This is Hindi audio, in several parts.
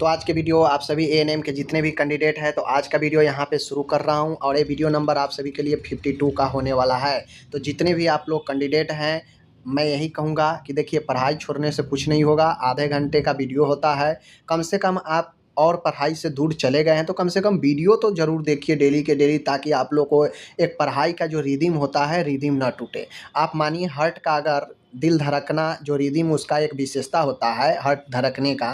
तो आज के वीडियो आप सभी एएनएम के जितने भी कैंडिडेट हैं तो आज का वीडियो यहाँ पे शुरू कर रहा हूँ और ये वीडियो नंबर आप सभी के लिए 52 का होने वाला है। तो जितने भी आप लोग कैंडिडेट हैं मैं यही कहूँगा कि देखिए पढ़ाई छोड़ने से कुछ नहीं होगा। आधे घंटे का वीडियो होता है, कम से कम आप और पढ़ाई से दूर चले गए हैं तो कम से कम वीडियो तो ज़रूर देखिए डेली के डेली, ताकि आप लोग को एक पढ़ाई का जो रिदम होता है रिदम ना टूटे। आप मानिए हार्ट का अगर दिल धड़कना जो रिदम उसका एक विशेषता होता है हार्ट धड़कने का,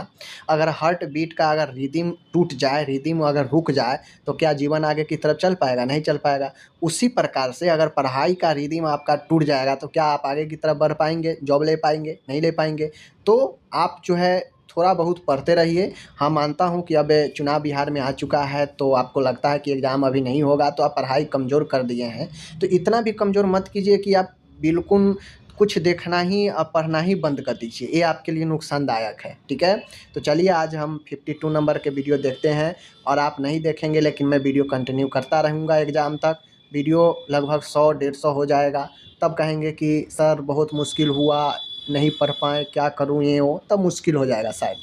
अगर हार्ट बीट का अगर रिदम टूट जाए, रिदम अगर रुक जाए तो क्या जीवन आगे की तरफ चल पाएगा? नहीं चल पाएगा। उसी प्रकार से अगर पढ़ाई का रिदम आपका टूट जाएगा तो क्या आप आगे की तरफ बढ़ पाएंगे, जॉब ले पाएंगे? नहीं ले पाएंगे। तो आप जो है थोड़ा बहुत पढ़ते रहिए। हाँ, मानता हूँ कि अब चुनाव बिहार में आ चुका है तो आपको लगता है कि एग्ज़ाम अभी नहीं होगा तो आप पढ़ाई कमज़ोर कर दिए हैं, तो इतना भी कमज़ोर मत कीजिए कि आप बिल्कुल कुछ देखना ही और पढ़ना ही बंद कर दीजिए। ये आपके लिए नुकसानदायक है, ठीक है। तो चलिए आज हम 52 नंबर के वीडियो देखते हैं और आप नहीं देखेंगे लेकिन मैं वीडियो कंटिन्यू करता रहूँगा एग्ज़ाम तक। वीडियो लगभग 100-150 हो जाएगा, तब कहेंगे कि सर बहुत मुश्किल हुआ, नहीं पढ़ पाए, क्या करूँ ये वो, तब मुश्किल हो जाएगा शायद।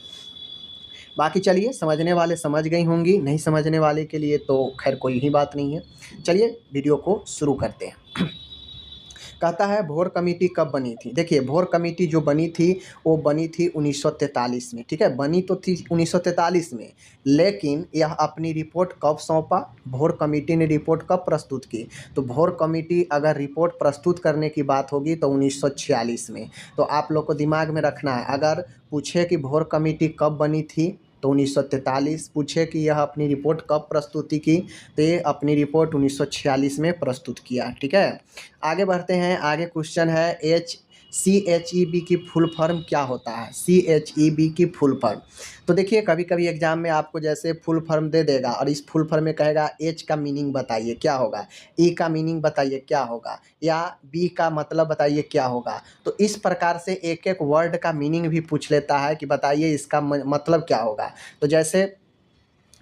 बाकी चलिए समझने वाले समझ गई होंगी, नहीं समझने वाले के लिए तो खैर कोई ही बात नहीं है। चलिए वीडियो को शुरू करते हैं। कहता है भोर कमेटी कब बनी थी? देखिए भोर कमेटी जो बनी थी वो बनी थी 1943 में, ठीक है। बनी तो थी 1943 में, लेकिन यह अपनी रिपोर्ट कब सौंपा? भोर कमेटी ने रिपोर्ट कब प्रस्तुत की? तो भोर कमेटी अगर रिपोर्ट प्रस्तुत करने की बात होगी तो 1946 में। तो आप लोग को दिमाग में रखना है, अगर पूछे कि भोर कमेटी कब बनी थी तो 1943, पूछे कि यह अपनी रिपोर्ट कब प्रस्तुति की तो ये अपनी रिपोर्ट 1946 में प्रस्तुत किया, ठीक है। आगे बढ़ते हैं। आगे क्वेश्चन है CHEB की फुल फॉर्म क्या होता है? CHEB की फुल फॉर्म, तो देखिए कभी कभी एग्जाम में आपको जैसे फुल फॉर्म दे देगा और इस फुल फॉर्म में कहेगा H का मीनिंग बताइए क्या होगा, E का मीनिंग बताइए क्या होगा, या B का मतलब बताइए क्या होगा। तो इस प्रकार से एक एक वर्ड का मीनिंग भी पूछ लेता है कि बताइए इसका मतलब क्या होगा। तो जैसे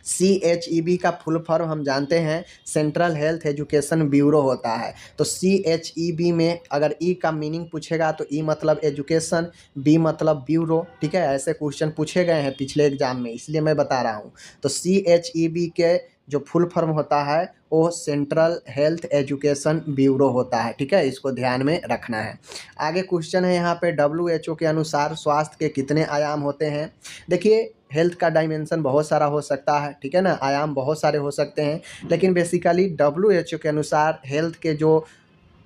CHEB का फुल फॉर्म हम जानते हैं सेंट्रल हेल्थ एजुकेशन ब्यूरो होता है। तो CHEB में अगर E का मीनिंग पूछेगा तो E मतलब एजुकेशन, B मतलब ब्यूरो, ठीक है। ऐसे क्वेश्चन पूछे गए हैं पिछले एग्जाम में, इसलिए मैं बता रहा हूँ। तो CHEB के जो फुल फॉर्म होता है वो सेंट्रल हेल्थ एजुकेशन ब्यूरो होता है, ठीक है। इसको ध्यान में रखना है। आगे क्वेश्चन है यहाँ पे WHO के अनुसार स्वास्थ्य के कितने आयाम होते हैं? देखिए हेल्थ का डायमेंशन बहुत सारा हो सकता है, ठीक है ना, आयाम बहुत सारे हो सकते हैं, लेकिन बेसिकली WHO के अनुसार हेल्थ के जो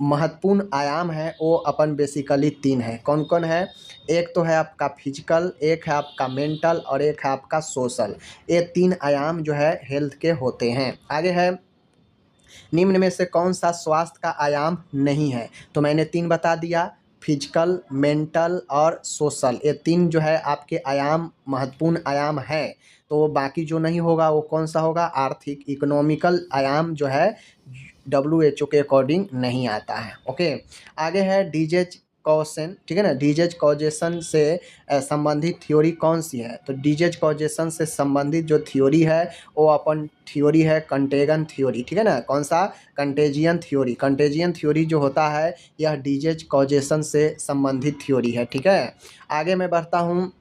महत्वपूर्ण आयाम है वो अपन बेसिकली 3 है। कौन कौन है? एक तो है आपका फिजिकल, एक है आपका मेंटल और एक है आपका सोशल। ये 3 आयाम जो है हेल्थ के होते हैं। आगे है निम्न में से कौन सा स्वास्थ्य का आयाम नहीं है? तो मैंने 3 बता दिया, फिजिकल, मेंटल और सोशल। ये 3 जो है आपके आयाम महत्वपूर्ण आयाम है। तो बाकी जो नहीं होगा वो कौन सा होगा? आर्थिक, इकोनॉमिकल आयाम जो है WHO के अकॉर्डिंग नहीं आता है। ओके, आगे है डिजीज कॉजेशन, ठीक है ना। डिजीज कॉजेशन से संबंधित थ्योरी कौन सी है? तो डिजीज कॉजेशन से संबंधित जो थ्योरी है वो अपन थ्योरी है कंटेगन थ्योरी, ठीक है ना। कौन सा? Contagion theory. कंटेजियन थ्योरी जो होता है यह डिजीज कॉजेशन से संबंधित थ्योरी है, ठीक है। आगे मैं बढ़ता हूँ।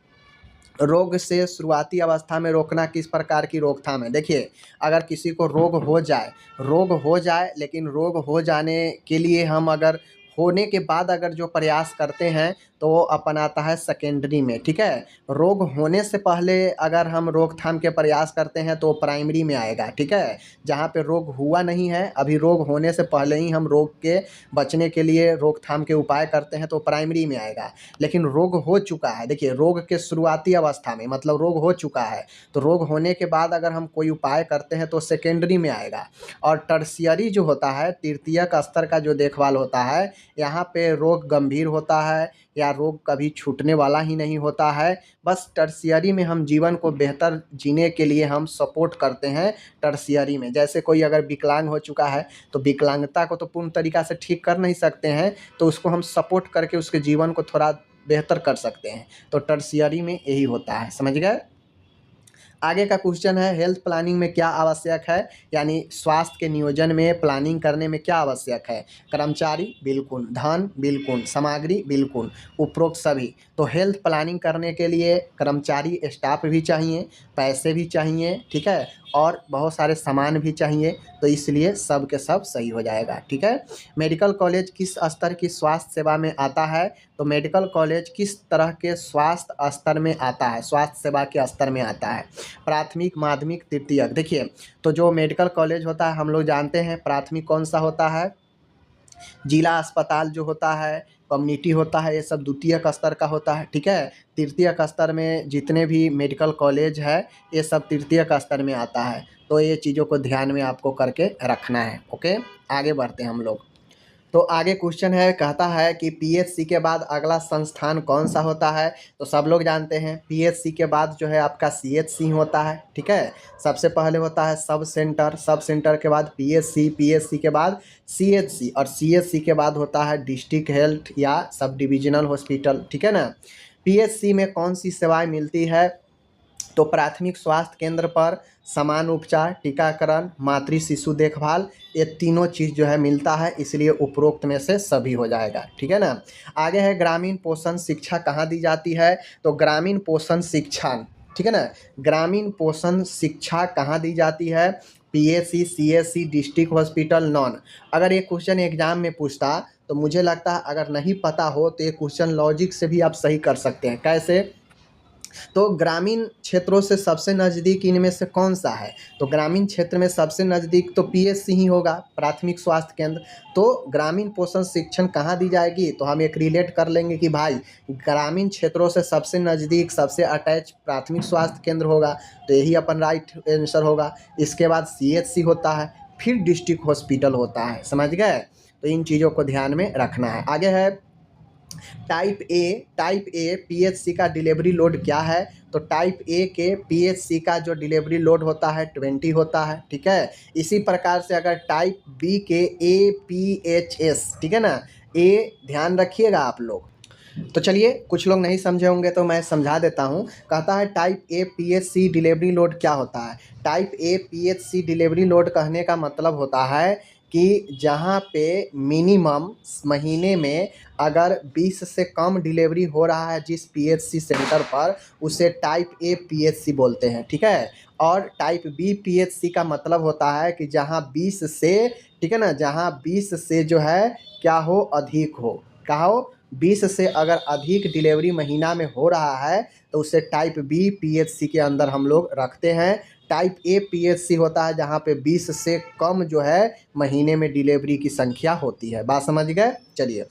रोग से शुरुआती अवस्था में रोकना किस प्रकार की रोकथाम है? देखिए अगर किसी को रोग हो जाए लेकिन रोग हो जाने के लिए हम अगर होने के बाद अगर जो प्रयास करते हैं तो वो अपनाता है सेकेंडरी में, ठीक है। रोग होने से पहले अगर हम रोकथाम के प्रयास करते हैं तो प्राइमरी में आएगा, ठीक है। जहाँ पे रोग हुआ नहीं है, अभी रोग होने से पहले ही हम रोग के बचने के लिए रोकथाम के उपाय करते हैं तो प्राइमरी में आएगा। लेकिन रोग हो चुका है, देखिए रोग के शुरुआती अवस्था में मतलब रोग हो चुका है, तो रोग होने के बाद अगर हम कोई उपाय करते हैं तो सेकेंडरी में आएगा। और टर्शियरी जो होता है, तृतीयक स्तर का जो देखभाल होता है, यहाँ पे रोग गंभीर होता है या रोग कभी छूटने वाला ही नहीं होता है। बस टर्शियरी में हम जीवन को बेहतर जीने के लिए हम सपोर्ट करते हैं टर्शियरी में। जैसे कोई अगर विकलांग हो चुका है तो विकलांगता को तो पूर्ण तरीक़ा से ठीक कर नहीं सकते हैं, तो उसको हम सपोर्ट करके उसके जीवन को थोड़ा बेहतर कर सकते हैं। तो टर्शियरी में यही होता है, समझ गए। आगे का क्वेश्चन है हेल्थ प्लानिंग में क्या आवश्यक है, यानी स्वास्थ्य के नियोजन में प्लानिंग करने में क्या आवश्यक है। कर्मचारी बिल्कुल, धन बिल्कुल, सामग्री बिल्कुल, उपरोक्त सभी। तो हेल्थ प्लानिंग करने के लिए कर्मचारी स्टाफ भी चाहिए, पैसे भी चाहिए, ठीक है, और बहुत सारे सामान भी चाहिए। तो इसलिए सब के सब सही हो जाएगा, ठीक है। मेडिकल कॉलेज किस स्तर की स्वास्थ्य सेवा में आता है, तो मेडिकल कॉलेज किस तरह के स्वास्थ्य स्तर में आता है, स्वास्थ्य सेवा के स्तर में आता है। प्राथमिक, माध्यमिक, तृतीयक। देखिए तो जो मेडिकल कॉलेज होता है हम लोग जानते हैं प्राथमिक कौन सा होता है, जिला अस्पताल जो होता है, कम्युनिटी होता है, ये सब द्वितीयक स्तर का होता है, ठीक है। तृतीयक स्तर में जितने भी मेडिकल कॉलेज है ये सब तृतीयक स्तर में आता है। तो ये चीज़ों को ध्यान में आपको करके रखना है, ओके। आगे बढ़ते हैं हम लोग। तो आगे क्वेश्चन है, कहता है कि पीएचसी के बाद अगला संस्थान कौन सा होता है। तो सब लोग जानते हैं पीएचसी के बाद जो है आपका सीएचसी होता है, ठीक है। सबसे पहले होता है सब सेंटर, सब सेंटर के बाद पीएचसी, पीएचसी के बाद सीएचसी, और सीएचसी के बाद होता है डिस्ट्रिक्ट हेल्थ या सब डिविजनल हॉस्पिटल, ठीक है ना। पीएचसी में कौन सी सेवाएं मिलती है, तो प्राथमिक स्वास्थ्य केंद्र पर समान उपचार, टीकाकरण, मातृ शिशु देखभाल, ये तीनों चीज़ जो है मिलता है, इसलिए उपरोक्त में से सभी हो जाएगा, ठीक है ना। आगे है ग्रामीण पोषण शिक्षा कहाँ दी जाती है, तो ग्रामीण पोषण शिक्षा, ठीक है ना, ग्रामीण पोषण शिक्षा कहाँ दी जाती है, PHC, CHC, district hospital, non. अगर ये क्वेश्चन एग्जाम में पूछता तो मुझे लगता है अगर नहीं पता हो तो ये क्वेश्चन लॉजिक से भी आप सही कर सकते हैं। कैसे, तो ग्रामीण क्षेत्रों से सबसे नज़दीक इनमें से कौन सा है, तो ग्रामीण क्षेत्र में सबसे नज़दीक तो पीएचसी ही होगा, प्राथमिक स्वास्थ्य केंद्र। तो ग्रामीण पोषण शिक्षण कहाँ दी जाएगी, तो हम एक रिलेट कर लेंगे कि भाई ग्रामीण क्षेत्रों से सबसे नज़दीक, सबसे अटैच प्राथमिक स्वास्थ्य केंद्र होगा, तो यही अपन राइट आंसर होगा। इसके बाद सीएचसी होता है, फिर डिस्ट्रिक्ट हॉस्पिटल होता है, समझ गए। तो इन चीज़ों को ध्यान में रखना है। आगे है टाइप ए पीएचसी का डिलीवरी लोड क्या है, तो टाइप ए के पीएचसी का जो डिलीवरी लोड होता है 20 होता है, ठीक है। इसी प्रकार से अगर टाइप बी के एपीएचएस, ठीक है ना, ए ध्यान रखिएगा आप लोग। तो चलिए कुछ लोग नहीं समझे होंगे तो मैं समझा देता हूँ। कहता है type A PHC delivery load क्या होता है। Type A PHC delivery load कहने का मतलब होता है कि जहाँ पे मिनिमम महीने में अगर 20 से कम डिलीवरी हो रहा है जिस पीएचसी सेंटर पर, उसे टाइप ए पीएचसी बोलते हैं, ठीक है। और टाइप बी पीएचसी का मतलब होता है कि जहाँ 20 से, ठीक है ना, जहाँ 20 से जो है क्या हो, अधिक हो, क्या हो, 20 से अगर अधिक डिलीवरी महीना में हो रहा है तो उसे टाइप बी पीएचसी के अंदर हम लोग रखते हैं। टाइप ए पीएचसी होता है जहाँ पे 20 से कम जो है महीने में डिलीवरी की संख्या होती है। बात समझ गए। चलिए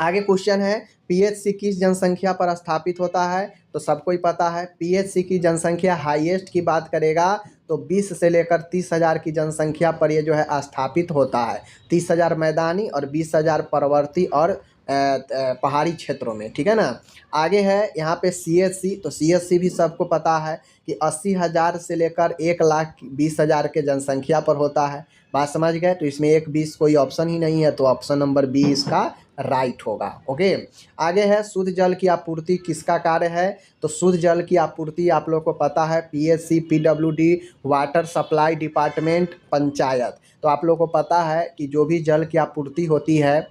आगे क्वेश्चन है, पीएचसी किस जनसंख्या पर स्थापित होता है, तो सबको ही पता है पीएचसी की जनसंख्या हाईएस्ट की बात करेगा तो 20 से लेकर 30,000 की जनसंख्या पर ये जो है स्थापित होता है। 30,000 मैदानी और 20,000 पर्वतीय और पहाड़ी क्षेत्रों में, ठीक है ना। आगे है यहाँ पे सीएचसी, तो सीएचसी भी सबको पता है कि 80,000 से लेकर 1,20,000 के जनसंख्या पर होता है। बात समझ गए। तो इसमें 1-20 कोई ऑप्शन ही नहीं है, तो ऑप्शन नंबर बी इसका राइट होगा, ओके। आगे है शुद्ध जल की आपूर्ति किसका कार्य है, तो शुद्ध जल की आपूर्ति आप लोग को पता है PHC, PWD, water supply department, panchayat. तो आप लोग को पता है कि जो भी जल की आपूर्ति होती है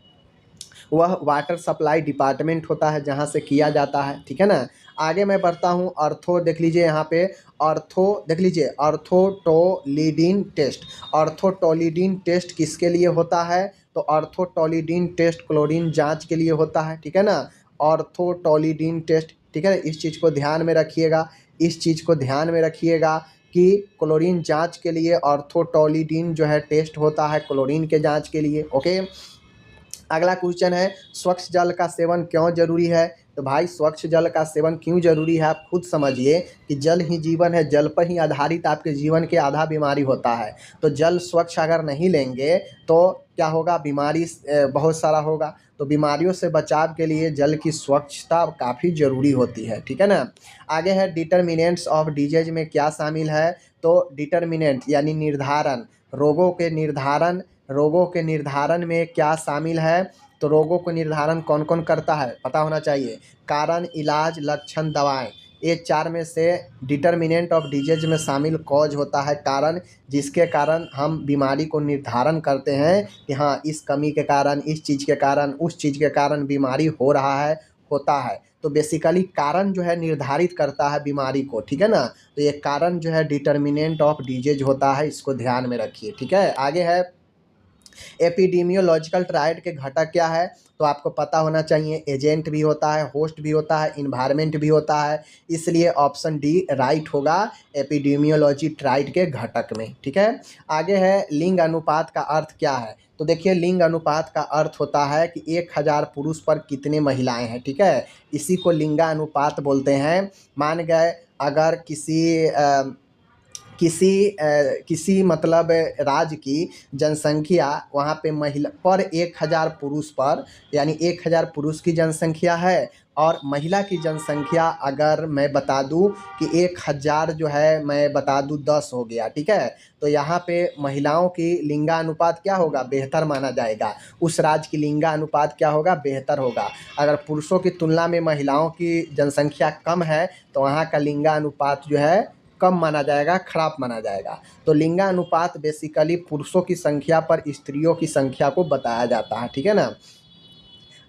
वह वाटर सप्लाई डिपार्टमेंट होता है जहाँ से किया जाता है, ठीक है ना। आगे मैं बढ़ता हूँ, ऑर्थो देख लीजिए यहाँ पे, ऑर्थो देख लीजिए, ऑर्थोटोलिडीन टेस्ट। ऑर्थोटोलिडीन टेस्ट किसके लिए होता है, तो ऑर्थोटोलिडीन टेस्ट क्लोरीन जांच के लिए होता है, ठीक है ना। ऑर्थोटोलिडीन टेस्ट, ठीक है, इस चीज़ को ध्यान में रखिएगा, इस चीज़ को ध्यान में रखिएगा कि क्लोरीन जांच के लिए ऑर्थोटोलिडीन जो है टेस्ट होता है क्लोरीन के जांच के लिए, ओके। अगला क्वेश्चन है स्वच्छ जल का सेवन क्यों जरूरी है, तो भाई स्वच्छ जल का सेवन क्यों जरूरी है आप खुद समझिए कि जल ही जीवन है, जल पर ही आधारित आपके जीवन के आधा बीमारी होता है। तो जल स्वच्छ अगर नहीं लेंगे तो क्या होगा, बीमारी बहुत सारा होगा। तो बीमारियों से बचाव के लिए जल की स्वच्छता काफ़ी ज़रूरी होती है, ठीक है ना। आगे है डिटर्मिनेंट्स ऑफ डिजीज में क्या शामिल है, तो डिटर्मिनेंट यानी निर्धारण, रोगों के निर्धारण में क्या शामिल है, तो रोगों को निर्धारण कौन कौन करता है पता होना चाहिए, कारण, इलाज, लक्षण, दवाएं। ये 4 में से डिटर्मिनेंट ऑफ डिजीज में शामिल कॉज होता है, कारण, जिसके कारण हम बीमारी को निर्धारण करते हैं कि हाँ इस कमी के कारण, इस चीज़ के कारण, उस चीज़ के कारण बीमारी हो रहा है, होता है। तो बेसिकली कारण जो है निर्धारित करता है बीमारी को, ठीक है ना। तो ये कारण जो है डिटर्मिनेंट ऑफ डिजीज होता है, इसको ध्यान में रखिए, ठीक है। आगे है एपिडेमियोलॉजिकल ट्रायड के घटक क्या है, तो आपको पता होना चाहिए, एजेंट भी होता है, होस्ट भी होता है, इन्वायरमेंट भी होता है, इसलिए ऑप्शन डी राइट होगा एपिडेमियोलॉजी ट्रायड के घटक में, ठीक है। आगे है लिंग अनुपात का अर्थ क्या है, तो देखिए लिंग अनुपात का अर्थ होता है कि 1000 पुरुष पर कितने महिलाएं हैं, ठीक है, इसी को लिंगानुपात बोलते हैं। मान गए अगर किसी मतलब राज्य की जनसंख्या वहाँ पे महिला पर 1000 पुरुष पर, यानी 1000 पुरुष की जनसंख्या है, और महिला की जनसंख्या अगर मैं बता दूं कि 1000 जो है मैं बता दूं 10 हो गया, ठीक है, तो यहाँ पे महिलाओं की लिंगानुपात क्या होगा, बेहतर माना जाएगा। उस राज्य की लिंगानुपात क्या होगा, बेहतर होगा। अगर पुरुषों की तुलना में महिलाओं की जनसंख्या कम है तो वहाँ का लिंगानुपात जो है कम माना जाएगा, खराब माना जाएगा। तो लिंगानुपात बेसिकली पुरुषों की संख्या पर स्त्रियों की संख्या को बताया जाता है, ठीक है ना।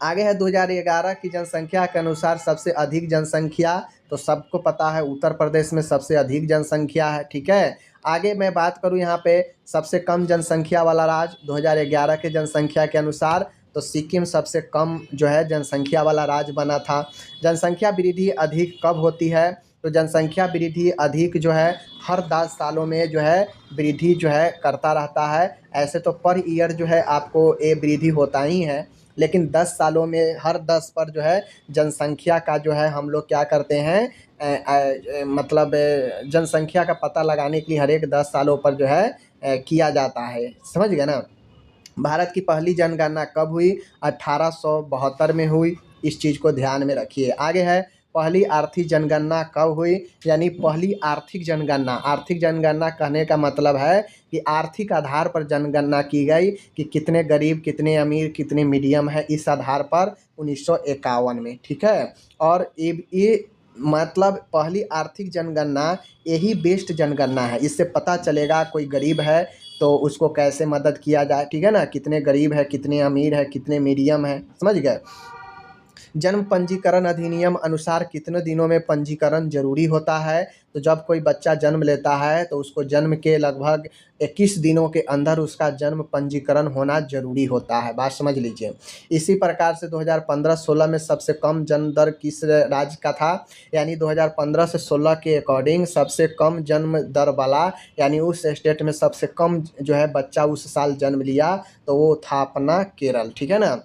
आगे है 2011 की जनसंख्या के अनुसार सबसे अधिक जनसंख्या, तो सबको पता है उत्तर प्रदेश में सबसे अधिक जनसंख्या है, ठीक है। आगे मैं बात करूं यहाँ पे सबसे कम जनसंख्या वाला राज्य 2011 के जनसंख्या के अनुसार, तो सिक्किम सबसे कम जो है जनसंख्या वाला राज्य बना था। जनसंख्या वृद्धि अधिक कब होती है, तो जनसंख्या वृद्धि अधिक जो है हर 10 सालों में जो है वृद्धि जो है करता रहता है। ऐसे तो पर ईयर जो है आपको ये वृद्धि होता ही है, लेकिन 10 सालों में हर 10 पर जो है जनसंख्या का जो है हम लोग क्या करते हैं, मतलब जनसंख्या का पता लगाने के लिए हर एक 10 सालों पर जो है किया जाता है, समझ गए ना। भारत की पहली जनगणना कब हुई, 1872 में हुई, इस चीज़ को ध्यान में रखिए। आगे है पहली आर्थिक जनगणना कब हुई, यानी पहली आर्थिक जनगणना, आर्थिक जनगणना कहने का मतलब है कि आर्थिक आधार पर जनगणना की गई कि कितने गरीब, कितने अमीर, कितने मीडियम है, इस आधार पर 1951 में, ठीक है। और ये मतलब पहली आर्थिक जनगणना यही बेस्ट जनगणना है, इससे पता चलेगा कोई गरीब है तो उसको कैसे मदद किया जाए, ठीक है ना, कितने गरीब है, कितने अमीर है, कितने मीडियम है, समझ गए। जन्म पंजीकरण अधिनियम अनुसार कितने दिनों में पंजीकरण जरूरी होता है, तो जब कोई बच्चा जन्म लेता है तो उसको जन्म के लगभग 21 दिनों के अंदर उसका जन्म पंजीकरण होना जरूरी होता है, बात समझ लीजिए। इसी प्रकार से 2015-16 में सबसे कम जन्म दर किस राज्य का था, यानी 2015 से 16 के अकॉर्डिंग सबसे कम जन्म दर वाला, यानी उस स्टेट में सबसे कम जो है बच्चा उस साल जन्म लिया, तो वो था अपना केरल, ठीक है ना।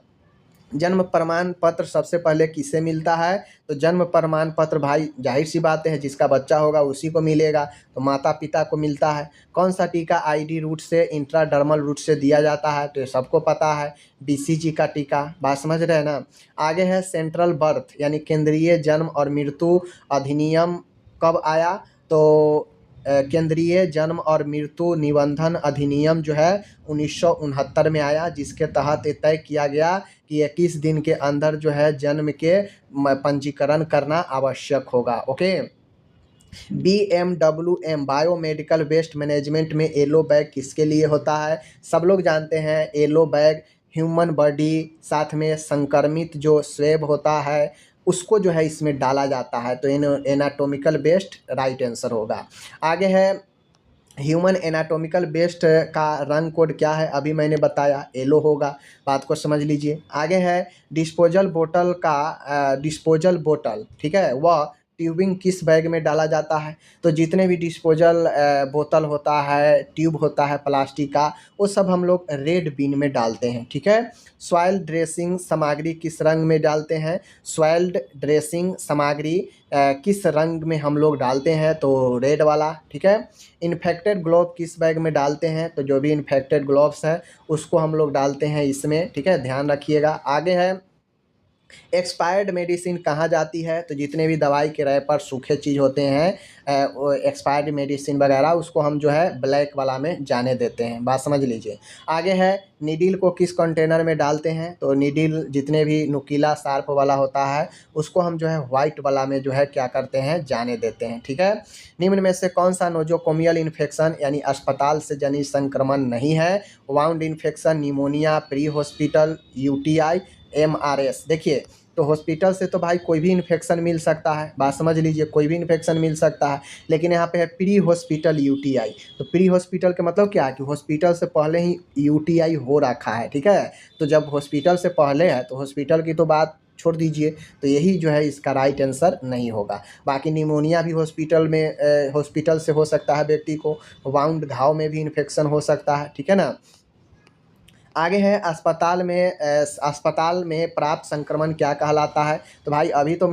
जन्म प्रमाण पत्र सबसे पहले किसे मिलता है, तो जन्म प्रमाण पत्र भाई जाहिर सी बात है जिसका बच्चा होगा उसी को मिलेगा, तो माता पिता को मिलता है। कौन सा टीका आईडी रूट से, इंट्राडर्मल रूट से दिया जाता है, तो ये सबको पता है, बीसीजी का टीका, बात समझ रहे हैं ना। आगे है सेंट्रल बर्थ यानी केंद्रीय जन्म और मृत्यु अधिनियम कब आया, तो केंद्रीय जन्म और मृत्यु निबंधन अधिनियम जो है 1969 में आया, जिसके तहत ये तय किया गया कि 21 दिन के अंदर जो है जन्म के पंजीकरण करना आवश्यक होगा, okay. BMWM biomedical waste management में येलो बैग किसके लिए होता है, सब लोग जानते हैं येलो बैग ह्यूमन बॉडी साथ में संक्रमित जो स्वेब होता है उसको जो है इसमें डाला जाता है, तो एनाटोमिकल बेस्ड राइट आंसर होगा। आगे है ह्यूमन एनाटोमिकल बेस्ड का रंग कोड क्या है, अभी मैंने बताया येलो होगा, बात को समझ लीजिए। आगे है डिस्पोजल बोतल, ठीक है, वह ट्यूबिंग किस बैग में डाला जाता है, तो जितने भी डिस्पोजल बोतल होता है, ट्यूब होता है प्लास्टिक का, वो सब हम लोग रेड बिन में डालते हैं, ठीक है। सॉइल ड्रेसिंग सामग्री किस रंग में डालते हैं, सॉइल्ड ड्रेसिंग सामग्री किस रंग में हम लोग डालते हैं, तो रेड वाला, ठीक है। इन्फेक्टेड ग्लोव किस बैग में डालते हैं, तो जो भी इन्फेक्टेड ग्लोव्स है उसको हम लोग डालते हैं इसमें, ठीक है, ध्यान रखिएगा। आगे है एक्सपायर्ड मेडिसिन कहाँ जाती है, तो जितने भी दवाई के रैपर सूखे चीज़ होते हैं वो एक्सपायर्ड मेडिसिन वगैरह उसको हम जो है ब्लैक वाला में जाने देते हैं। बात समझ लीजिए। आगे है नीडल को किस कंटेनर में डालते हैं, तो नीडल जितने भी नुकीला शार्प वाला होता है उसको हम जो है वाइट वाला में जो है क्या करते हैं, जाने देते हैं। ठीक है। निम्न में से कौन सा नोजोकोमियल इन्फेक्शन यानी अस्पताल से जनित संक्रमण नहीं है, wound infection, pneumonia, pre hospital, UTI, MRS. देखिए तो हॉस्पिटल से तो भाई कोई भी इन्फेक्शन मिल सकता है, बात समझ लीजिए, कोई भी इन्फेक्शन मिल सकता है, लेकिन यहाँ पे है प्री हॉस्पिटल यूटीआई। तो प्री हॉस्पिटल का मतलब क्या है कि हॉस्पिटल से पहले ही यूटीआई हो रखा है। ठीक है। तो जब हॉस्पिटल से पहले है तो हॉस्पिटल की तो बात छोड़ दीजिए, तो यही जो है इसका राइट आंसर नहीं होगा। बाकी निमोनिया भी हॉस्पिटल से हो सकता है व्यक्ति को, वाउंड घाव में भी इन्फेक्शन हो सकता है। ठीक है ना। आगे है अस्पताल में प्राप्त संक्रमण क्या कहलाता है, तो भाई अभी तो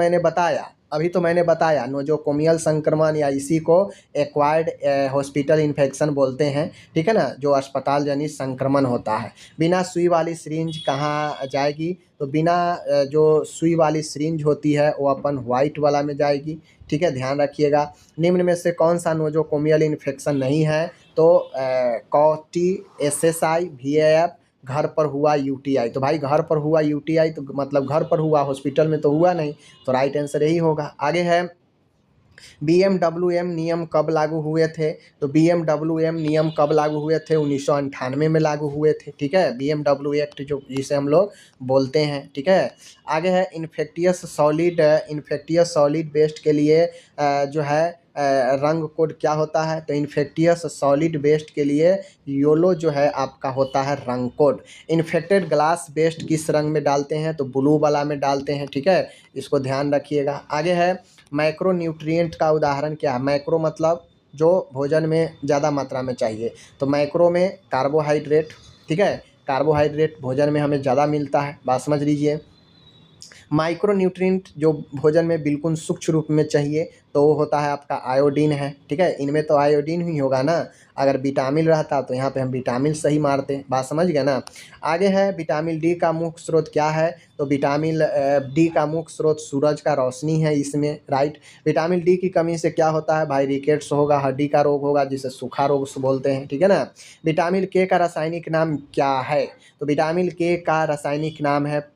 मैंने बताया नोजोकोमियल संक्रमण या इसी को एक्वायर्ड हॉस्पिटल इन्फेक्शन बोलते हैं। ठीक है ना, जो अस्पताल जनित संक्रमण होता है। बिना सुई वाली सिरिंज कहाँ जाएगी, तो बिना जो सुई वाली सिरिंज होती है वो अपन वाइट वाला में जाएगी। ठीक है, ध्यान रखिएगा। निम्न में से कौन सा नोजोकोमियल इन्फेक्शन नहीं है, तो कॉटी, एसएसआई, वीएएफ, घर पर हुआ यूटीआई। तो भाई घर पर हुआ यूटीआई तो मतलब घर पर हुआ, हॉस्पिटल में तो हुआ नहीं, तो राइट आंसर यही होगा। आगे है बीएमडब्ल्यूएम नियम कब लागू हुए थे, तो बीएमडब्ल्यूएम नियम कब लागू हुए थे, 1998 में लागू हुए थे। ठीक है, बीएमडब्ल्यू एक्ट जो जिसे हम लोग बोलते हैं। ठीक है। आगे है इन्फेक्टियस सॉलिड वेस्ट के लिए जो है रंग कोड क्या होता है, तो इन्फेक्टियस सॉलिड वेस्ट के लिए योलो जो है आपका होता है रंग कोड। इन्फेक्टेड ग्लास वेस्ट किस रंग में डालते हैं, तो ब्लू वाला में डालते हैं। ठीक है, इसको ध्यान रखिएगा। आगे है मैक्रो न्यूट्रिएंट का उदाहरण क्या है, मैक्रो मतलब जो भोजन में ज़्यादा मात्रा में चाहिए, तो मैक्रो में कार्बोहाइड्रेट। ठीक है, कार्बोहाइड्रेट भोजन में हमें ज़्यादा मिलता है, बात समझ लीजिए। माइक्रो न्यूट्रिएंट जो भोजन में बिल्कुल सूक्ष्म रूप में चाहिए, तो वो होता है आपका आयोडीन है। ठीक है, इनमें तो आयोडीन ही होगा ना, अगर विटामिन रहता तो यहाँ पे हम विटामिन सही मारते, बात समझ गए ना। आगे है विटामिन डी का मुख्य स्रोत क्या है, तो विटामिन डी का मुख्य स्रोत सूरज का रोशनी है इसमें, राइट। विटामिन डी की कमी से क्या होता है भाई, रिकेट्स होगा, हड्डी का रोग होगा जिसे सूखा रोग बोलते हैं। ठीक है ना। विटामिन के का रासायनिक नाम क्या है, तो विटामिन के का रासायनिक नाम है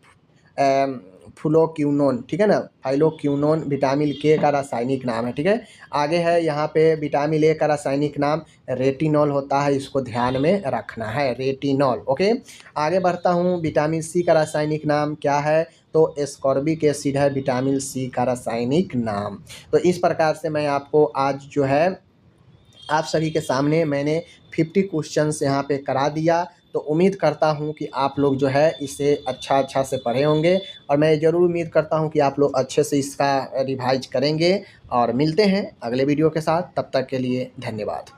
फ्लोक्यूनोन। ठीक है ना, फाइलोक्यूनोन विटामिन के का रासायनिक नाम है। ठीक है। आगे है यहाँ पे विटामिन ए का रासायनिक नाम रेटिनॉल होता है, इसको ध्यान में रखना है, रेटिनॉल। ओके, आगे बढ़ता हूँ। विटामिन सी का रासायनिक नाम क्या है, तो एस्कॉर्बिक एसिड है विटामिन सी का रासायनिक नाम। तो इस प्रकार से मैं आपको आज जो है आप सभी के सामने मैंने 50 क्वेश्चंस यहाँ पे करा दिया। तो उम्मीद करता हूँ कि आप लोग जो है इसे अच्छा से पढ़े होंगे, और मैं ज़रूर उम्मीद करता हूँ कि आप लोग अच्छे से इसका रिवाइज करेंगे। और मिलते हैं अगले वीडियो के साथ, तब तक के लिए धन्यवाद।